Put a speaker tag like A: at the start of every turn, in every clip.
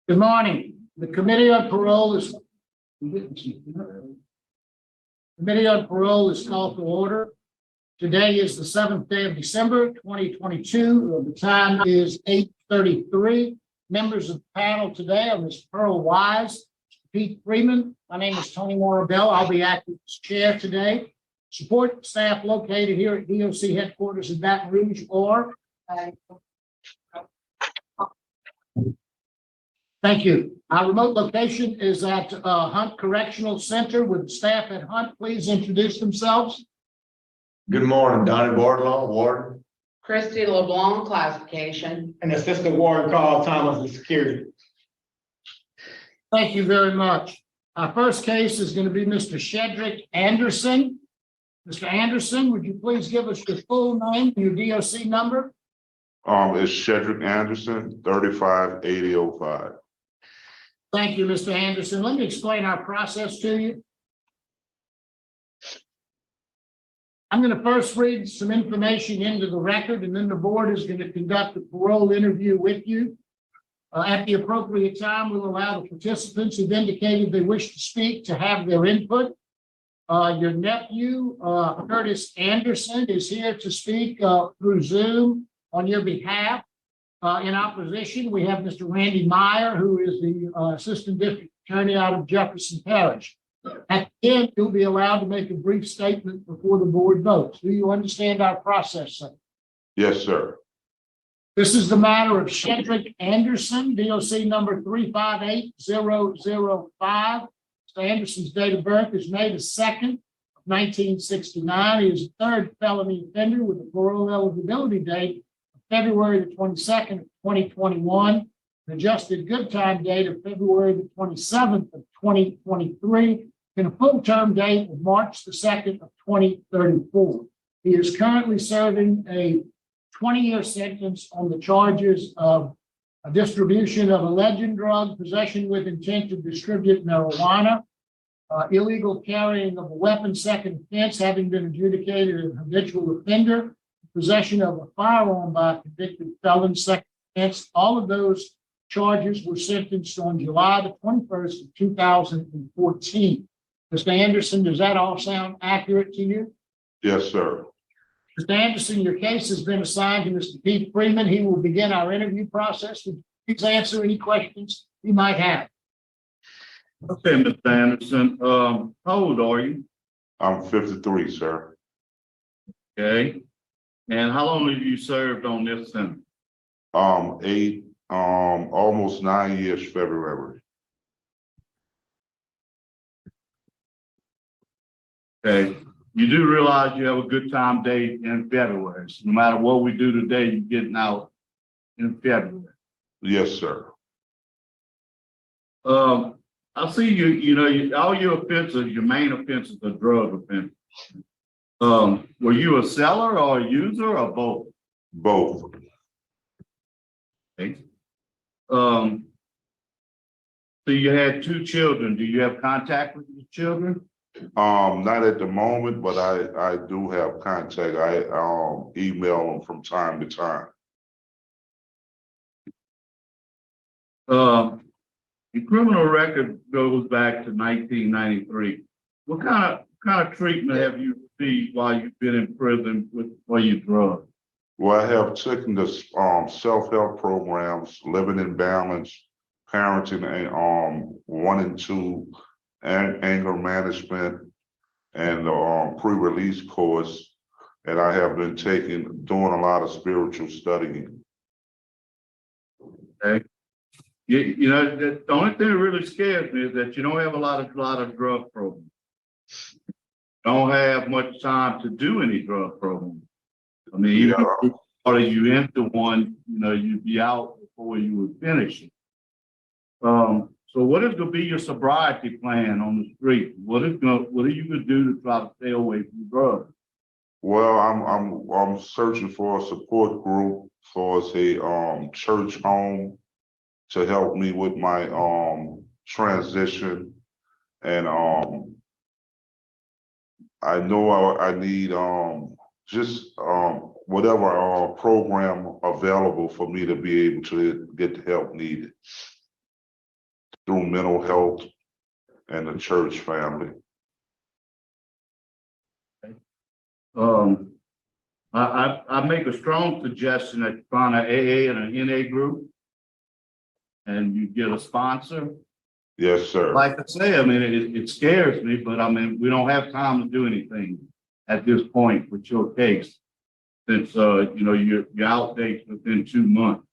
A: Good morning. The Committee on Parole is called to order. Today is the 7th day of December, 2022. The time is 8:33. Members of the panel today are Ms. Pearl Wise, Pete Freeman. My name is Tony Morabell. I'll be acting as chair today. Support staff located here at DOC headquarters in Baton Rouge or thank you. Our remote location is at Hunt Correctional Center. With the staff at Hunt, please introduce themselves.
B: Good morning, Donnie Bardlaw, Warden.
C: Christy LeBlanc, classification.
D: And Assistant Warden Carl Thomas, the security.
A: Thank you very much. Our first case is going to be Mr. Shedrick Anderson. Mr. Anderson, would you please give us your full name and your DOC number?
E: It's Shedrick Anderson, 358005.
A: Thank you, Mr. Anderson. Let me explain our process to you. I'm going to first read some information into the record, and then the board is going to conduct a parole interview with you. At the appropriate time, we'll allow the participants who've indicated they wish to speak to have their input. Your nephew, Curtis Anderson, is here to speak through Zoom on your behalf. In opposition, we have Mr. Randy Meyer, who is the Assistant District Attorney out of Jefferson Parish. At the end, you'll be allowed to make a brief statement before the board votes. Do you understand our process, sir?
E: Yes, sir.
A: This is the matter of Shedrick Anderson, DOC number 358005. Mr. Anderson's date of birth is May the 2nd, 1969. He is a third felony offender with a parole eligibility date of February the 22nd of 2021, an adjusted good time date of February the 27th of 2023, and a full term date of March the 2nd of 2034. He is currently serving a 20-year sentence on the charges of a distribution of a legend drug, possession with intent to distribute marijuana, illegal carrying of a weapon, second offense, having been adjudicated an habitual offender, possession of a firearm by a convicted felon, second offense. All of those charges were sentenced on July the 21st of 2014. Mr. Anderson, does that all sound accurate to you?
E: Yes, sir.
A: Mr. Anderson, your case has been assigned to Mr. Pete Freeman. He will begin our interview process. Would you please answer any questions you might have?
F: Okay, Mr. Anderson, how old are you?
E: I'm 53, sir.
F: Okay. And how long have you served on this sentence?
E: Almost 9 years, February.
F: Okay. You do realize you have a good time date in February. So no matter what we do today, you're getting out in February.
E: Yes, sir.
F: I see all your offenses, your main offenses are drug offenses. Were you a seller or a user or both?
E: Both.
F: Okay. So you had 2 children. Do you have contact with your children?
E: Not at the moment, but I do have contact. I email them from time to time.
F: Your criminal record goes back to 1993. What kind of treatment have you received while you've been in prison for your drugs?
E: Well, I have taken the self-help programs, Living in Balance, Parenting, and 1 and 2, and anger management, and the pre-release course. And I have been doing a lot of spiritual studying.
F: Okay. The only thing that really scares me is that you don't have a lot of drug programs. Don't have much time to do any drug programs. I mean, even if you into one, you'd be out before you would finish it. So what is going to be your sobriety plan on the street? What are you going to do to try to stay away from drugs?
E: Well, I'm searching for a support group for a church home to help me with my transition, and I know I need just whatever program available for me to be able to get the help needed. through mental health and the church family.
F: I make a strong suggestion that you find an AA and an NA group. And you get a sponsor.
E: Yes, sir.
F: Like I say, I mean, it scares me, but I mean, we don't have time to do anything at this point with your case. Since, you know, your outdates within 2 months.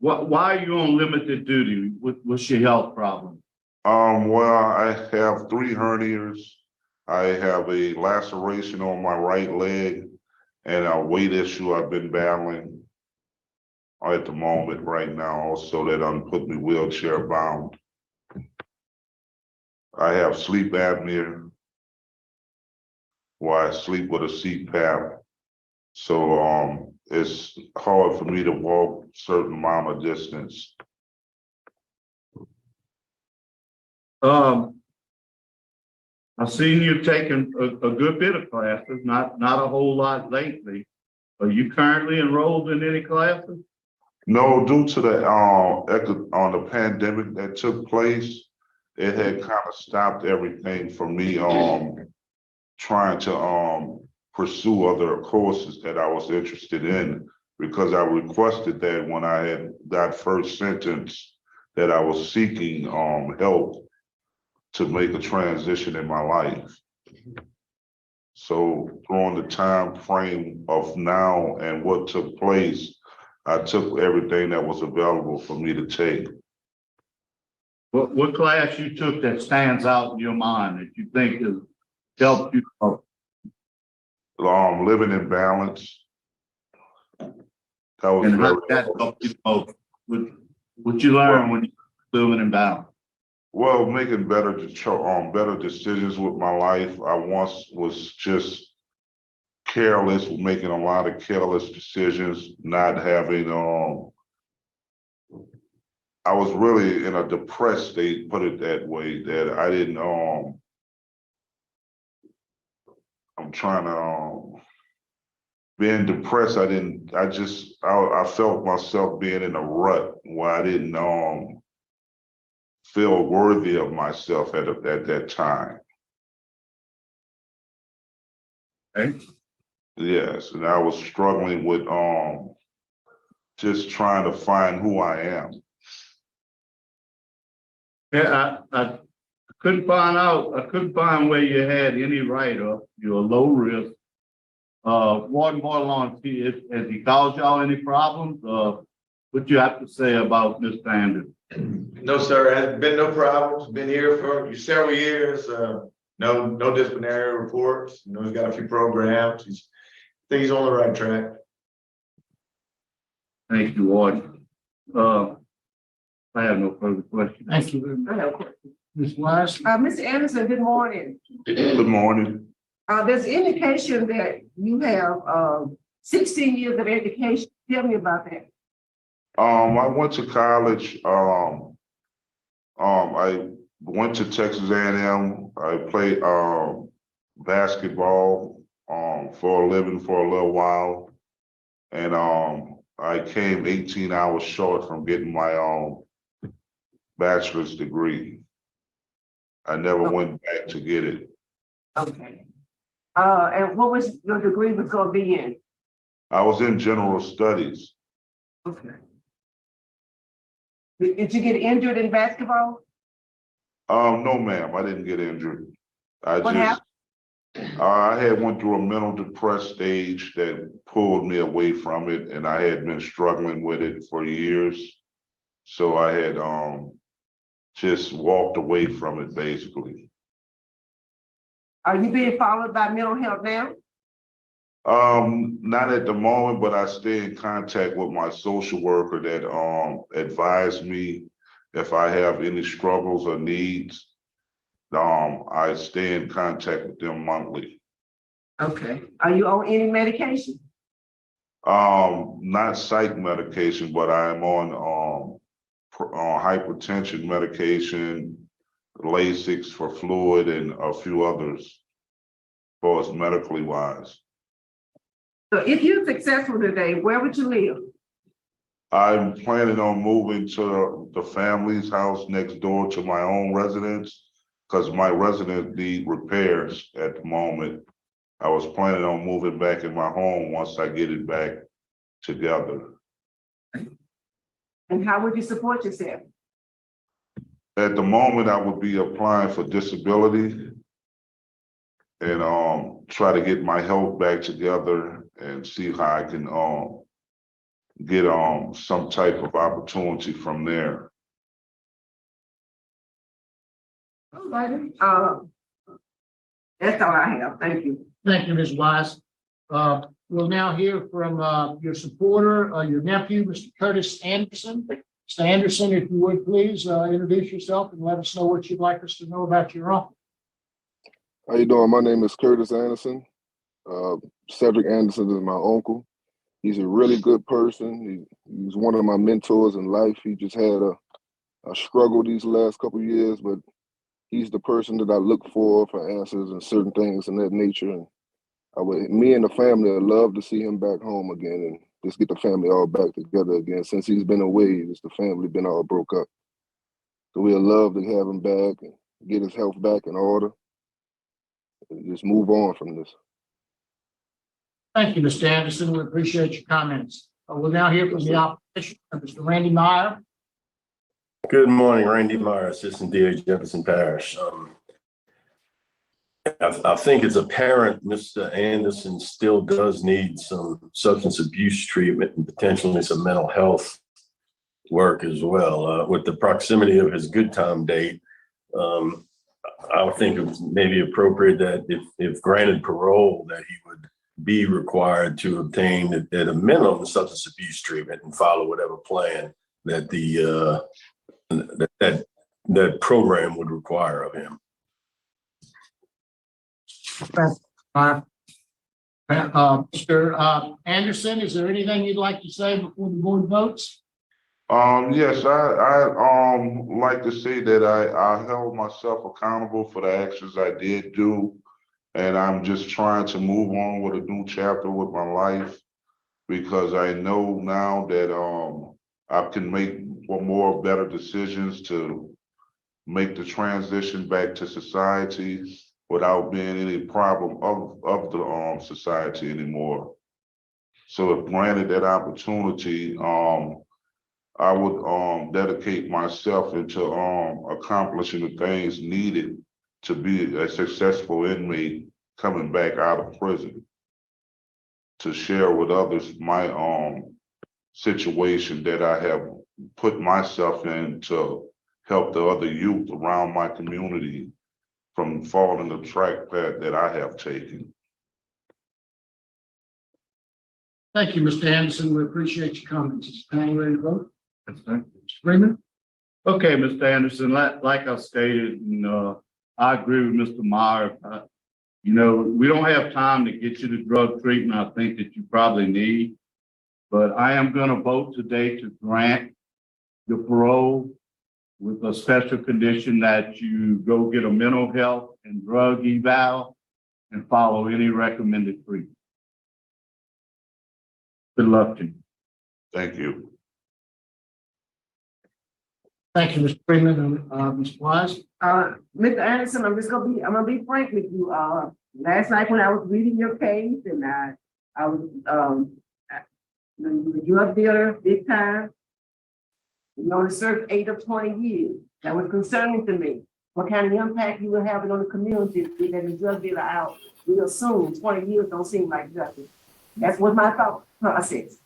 F: Why are you on limited duty? What's your health problem?
E: Well, I have 3 hernias. I have a laceration on my right leg and a weight issue I've been battling at the moment right now, also that put me wheelchair bound. I have sleep apnea, where I sleep with a CPAP. So it's hard for me to walk certain amount of distance.
F: I've seen you taking a good bit of classes, not a whole lot lately. Are you currently enrolled in any classes?
E: No, due to the pandemic that took place, it had kind of stopped everything for me trying to pursue other courses that I was interested in, because I requested that when I had got first sentenced that I was seeking help to make a transition in my life. So during the time frame of now and what took place, I took everything that was available for me to take.
F: What class you took that stands out in your mind that you think has helped you?
E: Living in balance. That was
F: And
E: very
F: how that helped you most? What you learn when you're living in balance?
E: well, making better decisions with my life. I once was just careless, making a lot of careless decisions, not having I was really in a depressed state, put it that way, that I didn't I'm trying to being depressed, I felt myself being in a rut where I didn't feel worthy of myself at that time.
F: Okay.
E: Yes, and I was struggling with just trying to find who I am.
F: Yeah, I couldn't find where you had any write-up. You're low risk. Warden Bordelon, has he caused y'all any problems? What you have to say about Mr. Anderson?
B: No, sir, has been no problems, been here for several years, no disciplinary reports, he's got a few programs, I think he's on the right track.
F: Thank you, Warden. I have no further questions.
A: Thank you very much. Ms. Wise?
G: Mr. Anderson, good morning.
E: Good morning.
G: There's indication that you have 16 years of education. Tell me about that.
E: I went to college. I went to Texas A&M. I played basketball for a living for a little while, and I came 18 hours short from getting my bachelor's degree. I never went back to get it.
G: Okay. And what was your degree was going to be in?
E: I was in general studies.
G: Okay. Did you get injured in basketball?
E: No, ma'am, I didn't get injured.
G: What happened?
E: I had went through a mental depressed stage that pulled me away from it, and I had been struggling with it for years. So I had just walked away from it, basically.
G: Are you being followed by mental health now?
E: Not at the moment, but I stay in contact with my social worker that advised me if I have any struggles or needs. I stay in contact with them monthly.
G: Okay. Are you on any medication?
E: Not psych medication, but I'm on hypertension medication, Lasix for fluid, and a few others, as far as medically wise.
G: So if you're successful today, where would you live?
E: I'm planning on moving to the family's house next door to my own residence, because my residence need repairs at the moment. I was planning on moving back in my home once I get it back together.
G: And how would you support yourself?
E: At the moment, I would be applying for disability and try to get my health back together and see how I can get some type of opportunity from there.
G: All righty. That's all I have. Thank you.
A: Thank you, Ms. Wise. We'll now hear from your supporter, your nephew, Mr. Curtis Anderson. Mr. Anderson, if you would please introduce yourself and let us know what you'd like us to know about your uncle.
H: How you doing? My name is Curtis Anderson. Cedric Anderson is my uncle. He's a really good person. He's one of my mentors in life. He just had a struggle these last couple of years, but he's the person that I look for answers and certain things in that nature. And me and the family would love to see him back home again and just get the family all back together again. Since he's been away, the family been all broke up. So we'd love to have him back and get his health back in order and just move on from this.
A: Thank you, Mr. Anderson. We appreciate your comments. We'll now hear from the opposition, Mr. Randy Meyer.
I: Good morning, Randy Meyer, Assistant DA Jefferson Parish. I think it's apparent Mr. Anderson still does need some substance abuse treatment and potentially some mental health work as well. With the proximity of his good time date, I would think it may be appropriate that if granted parole, that he would be required to obtain at a minimum substance abuse treatment and follow whatever plan that that program would require of him.
A: Mr. Anderson, is there anything you'd like to say before the board votes?
E: Yes, I like to say that I held myself accountable for the actions I did do. And I'm just trying to move on with a new chapter with my life, because I know now that I can make more better decisions to make the transition back to society without being any problem of the society anymore. So if granted that opportunity, I would dedicate myself into accomplishing the things needed to be a successful inmate coming back out of prison, to share with others my situation that I have put myself in to help the other youth around my community from following the track that I have taken.
A: Thank you, Mr. Anderson. We appreciate your comments. Are you ready to vote?
F: That's right.
A: Mr. Freeman?
F: Okay, Mr. Anderson, like I stated, I agree with Mr. Meyer. We don't have time to get you the drug treatment I think that you probably need, but I am going to vote today to grant the parole with a special condition that you go get a mental health and drug eval and follow any recommended treatment. Good luck to you.
E: Thank you.
A: Thank you, Mr. Freeman. Ms. Wise?
G: Mr. Anderson, I'm gonna be frank with you. Last night when I was reading your case and I was the drug dealer big time, to serve 8 of 20 years. That was concerning to me. What kind of impact you were having on the community to get the drug dealer out real soon. 20 years don't seem like nothing. That's what my thought process.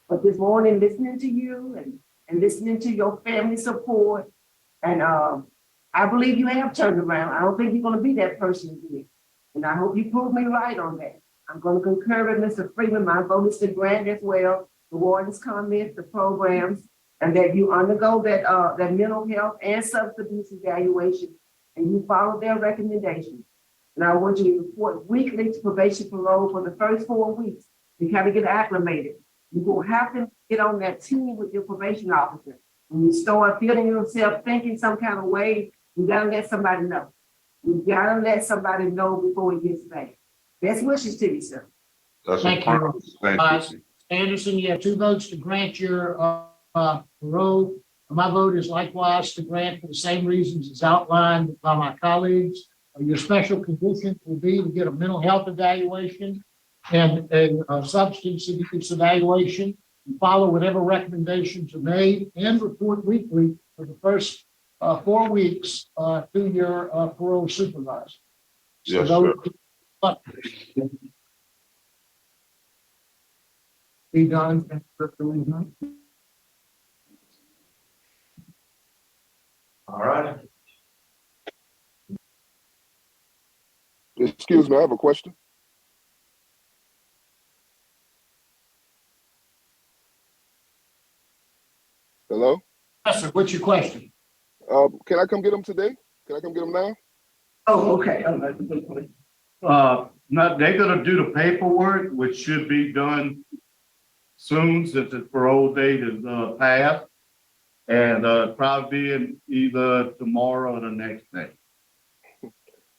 G: But this morning, listening to you and listening to your family support, and I believe you have turned around. I don't think you're gonna be that person again. And I hope you prove me right on that. I'm gonna concur with Mr. Freeman. My vote is to grant as well the warden's comments, the programs, and that you undergo that mental health and substance abuse evaluation, and you follow their recommendations. And I want you to report weekly to probation parole for the first 4 weeks to kind of get acclimated. You will have to get on that team with your probation officer. When you start feeling yourself thinking some kind of way, you gotta let somebody know. You gotta let somebody know before it gets bad. Best wishes to you, sir.
E: That's
A: Thank
E: a
A: you.
E: promise. Thank you.
A: Anderson, you have 2 votes to grant your parole. My vote is likewise to grant for the same reasons as outlined by my colleagues. Your special conditions will be to get a mental health evaluation and a substance abuse evaluation, and follow whatever recommendations are made, and report weekly for the first 4 weeks to your parole supervisor. So
E: Yes, sir.
A: be done.
B: All right.
H: Excuse me, I have a question. Hello?
A: Yes, sir. What's your question?
H: Can I come get them today? Can I come get them now?
G: Oh, okay.
F: Not, they're gonna do the paperwork, which should be done soon since his parole date is, passed. And, probably in either tomorrow or the next day.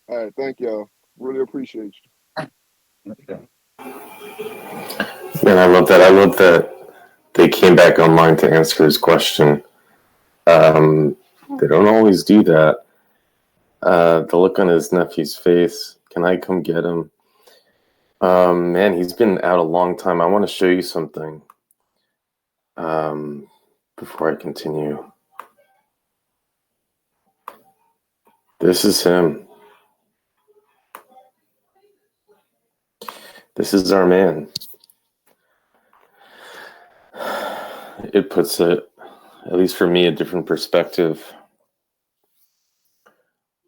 H: All right, thank y'all. Really appreciate you.
J: Man, I love that. I love that they came back online to answer his question. They don't always do that. The look on his nephew's face. Can I come get him? Man, he's been out a long time. I want to show you something before I continue. This is him. This is our man. It puts it, at least for me, a different perspective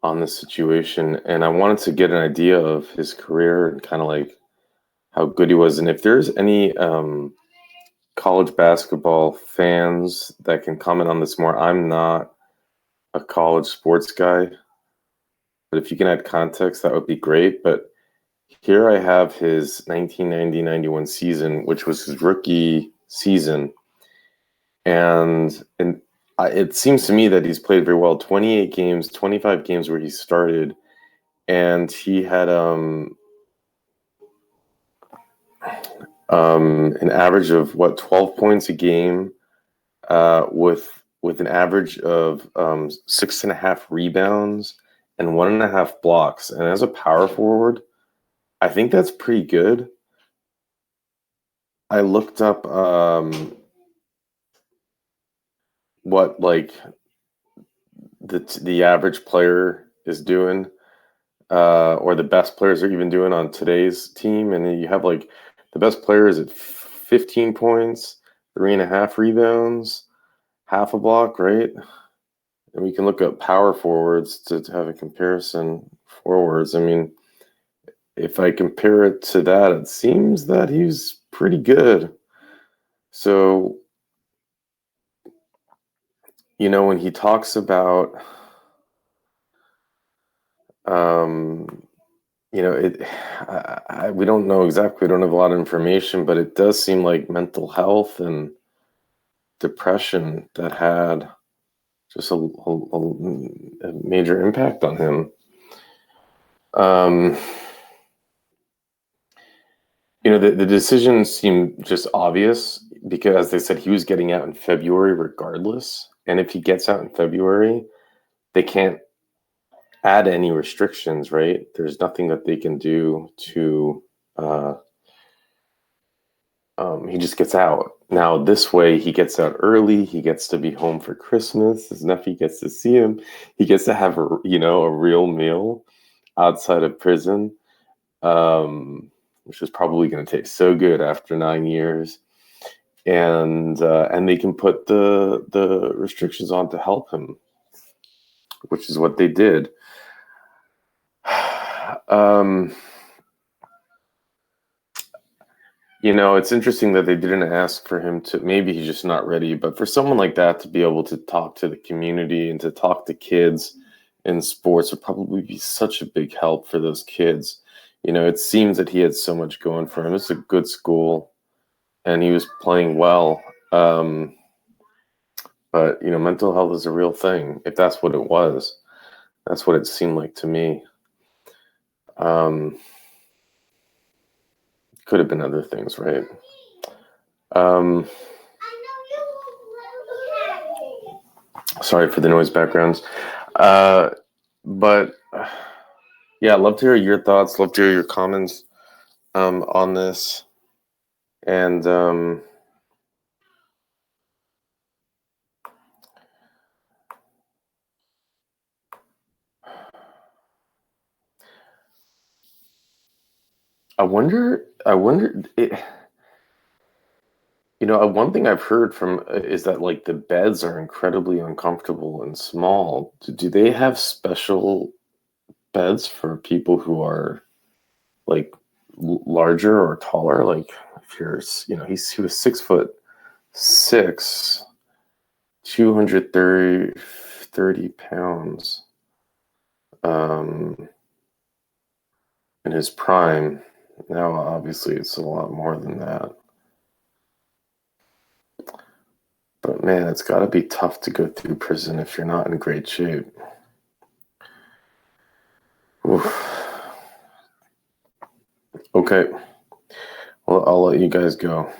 J: on the situation. And I wanted to get an idea of his career and kind of like how good he was. And if there's any college basketball fans that can comment on this more, I'm not a college sports guy, but if you can add context, that would be great. But here I have his 1990-91 season, which was his rookie season. And it seems to me that he's played very well. 28 games, 25 games where he started. And he had an average of 12 points a game, with an average of 6.5 rebounds and 1.5 blocks. And as a power forward, I think that's pretty good. I looked up what like the average player is doing, or the best players are even doing on today's team, and then you have like the best player is at 15 points, 3.5 rebounds, half a block, right? And we can look up power forwards to have a comparison forwards. I mean, if I compare it to that, it seems that he's pretty good. So, you know, when he talks about, you know, we don't know exactly, we don't have a lot of information, but it does seem like mental health and depression that had just a major impact on him. You know, the decision seemed just obvious because, as they said, he was getting out in February regardless. And if he gets out in February, they can't add any restrictions, right? There's nothing that they can do to, he just gets out. Now, this way, he gets out early. He gets to be home for Christmas. His nephew gets to see him. He gets to have, a real meal outside of prison, which is probably going to taste so good after 9 years. And they can put the restrictions on to help him, which is what they did. You know, it's interesting that they didn't ask for him to, maybe he's just not ready, but for someone like that to be able to talk to the community and to talk to kids in sports would probably be such a big help for those kids. You know, it seems that he had so much going for him. It's a good school and he was playing well. But, you know, mental health is a real thing. If that's what it was, that's what it seemed like to me. Could have been other things, right? Sorry for the noise backgrounds. But yeah, I'd love to hear your thoughts, love to hear your comments on this. And I wonder, one thing I've heard from is that like the beds are incredibly uncomfortable and small. Do they have special beds for people who are like larger or taller? Like if you're, he was 6'6", 230 pounds, in his prime. Now, obviously, it's a lot more than that. But man, it's got to be tough to go through prison if you're not in great shape. Oof. Okay. Well, I'll let you guys go.